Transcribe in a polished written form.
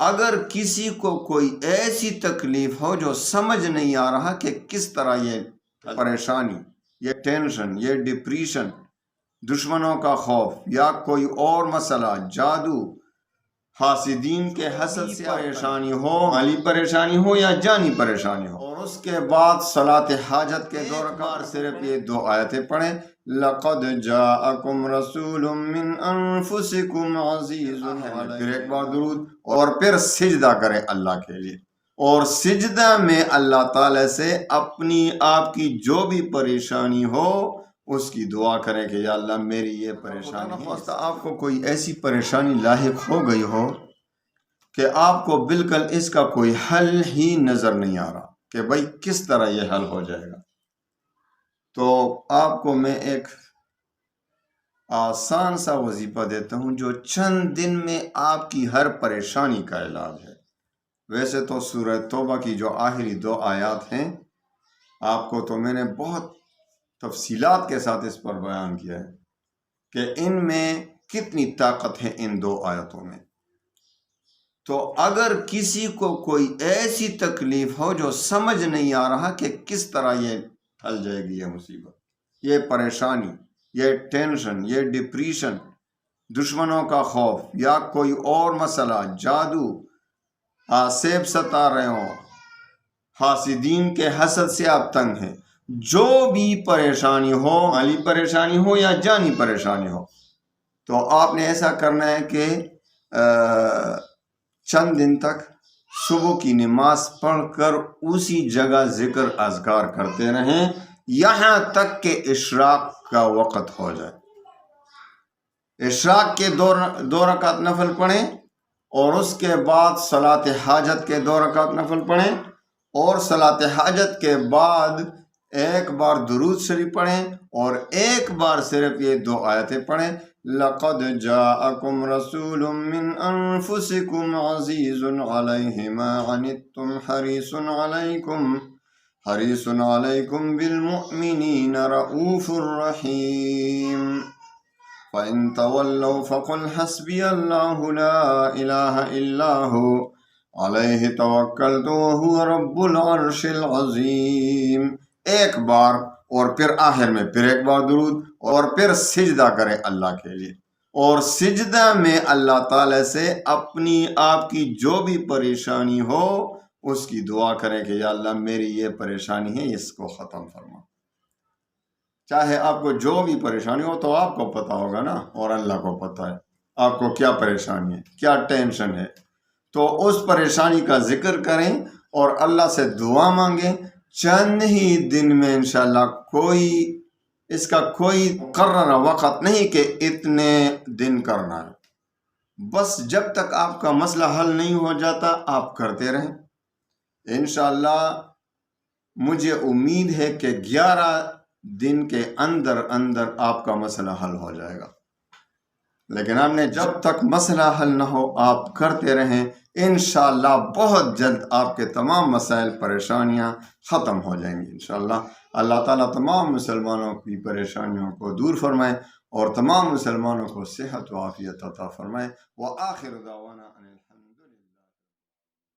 اگر کسی کو کوئی ایسی تکلیف ہو جو سمجھ نہیں آ رہا کہ کس طرح یہ پریشانی، یہ ٹینشن، یہ ڈپریشن، دشمنوں کا خوف یا کوئی اور مسئلہ، جادو، حاسدین کے حسد سے پریشانی ہو، مالی پریشانی ہو یا جانی پریشانی ہو، اور اس کے بعد صلاۃ حاجت کے دور کا صرف یہ 2 آیتیں پڑھیں، لَقَدْ جَاءَكُمْ رَسُولٌ مِّنْ أَنفُسِكُمْ عَزِيزٌ عَلَيْهِ، پھر ایک بار درود، اور پھر سجدہ کریں اللہ کے لیے، اور سجدہ میں اللہ تعالی سے اپنی آپ کی جو بھی پریشانی ہو اس کی دعا کریں کہ یا اللہ میری یہ پریشانی ہے۔ آپ کو کوئی ایسی پریشانی لاحق ہو گئی ہو کہ آپ کو بالکل اس کا کوئی حل ہی نظر نہیں آ رہا کہ بھئی کس طرح یہ حل ہو جائے گا، تو آپ کو میں ایک آسان سا وظیفہ دیتا ہوں جو چند دن میں آپ کی ہر پریشانی کا علاج ہے۔ ویسے تو سورہ توبہ کی جو آخری 2 آیات ہیں آپ کو تو میں نے بہت تفصیلات کے ساتھ اس پر بیان کیا ہے کہ ان میں کتنی طاقت ہے ان 2 آیتوں میں۔ تو اگر کسی کو کوئی ایسی تکلیف ہو جو سمجھ نہیں آ رہا کہ کس طرح یہ ٹل جائے گی یہ مصیبت، یہ پریشانی، یہ ٹینشن، یہ ڈپریشن، دشمنوں کا خوف یا کوئی اور مسئلہ، جادو، آسیب ستا رہے ہوں، حاسدین کے حسد سے آپ تنگ ہیں، جو بھی پریشانی ہو، مالی پریشانی ہو یا جانی پریشانی ہو، تو آپ نے ایسا کرنا ہے کہ چند دن تک صبح کی نماز پڑھ کر اسی جگہ ذکر اذکار کرتے رہیں یہاں تک کہ اشراق کا وقت ہو جائے۔ اشراق کے 2 رکعت نفل پڑھیں، اور اس کے بعد صلاۃ حاجت کے 2 رکعت نفل پڑھیں، اور صلاۃ حاجت کے بعد ایک بار درود شریف پڑھیں، اور ایک بار صرف یہ 2 آیتیں پڑھیں، لَقَدْ جَاءَكُمْ رَسُولٌ مِّنْ أَنفُسِكُمْ عَزِيزٌ عَلَيْهِ مَا عَنِتُّمْ حَرِيصٌ عَلَيْكُمْ بِالْمُؤْمِنِينَ رَءُوفٌ رَحِيمٌ فَإِن تَوَلَّوْا فَقُلْ حَسْبِيَ اللَّهُ لَا إِلَٰهَ إِلَّا هُوَ عَلَيْهِ تَوَكَّلْتُ وَهُوَ رَبُّ الْعَرْشِ الْعَظِيمِ، ایک بار، اور پھر آخر میں پھر ایک بار درود، اور پھر سجدہ کریں اللہ کے لیے، اور سجدہ میں اللہ تعالی سے اپنی آپ کی جو بھی پریشانی ہو اس کی دعا کریں کہ یا اللہ میری یہ پریشانی ہے اس کو ختم فرما۔ چاہے آپ کو جو بھی پریشانی ہو تو آپ کو پتہ ہوگا نا، اور اللہ کو پتہ ہے آپ کو کیا پریشانی ہے، کیا ٹینشن ہے، تو اس پریشانی کا ذکر کریں اور اللہ سے دعا مانگیں۔ چند ہی دن میں انشاءاللہ اس کا کوئی مقررہ وقت نہیں کہ اتنے دن کرنا ہے، بس جب تک آپ کا مسئلہ حل نہیں ہو جاتا آپ کرتے رہیں۔ انشاءاللہ مجھے امید ہے کہ 11 دن کے اندر آپ کا مسئلہ حل ہو جائے گا، لیکن ہم نے جب تک مسئلہ حل نہ ہو آپ کرتے رہیں، انشاءاللہ بہت جلد آپ کے تمام مسائل پریشانیاں ختم ہو جائیں گی انشاءاللہ۔ اللہ تعالیٰ تمام مسلمانوں کی پریشانیوں کو دور فرمائے اور تمام مسلمانوں کو صحت و عافیت عطا فرمائے۔ وآخر دعوانا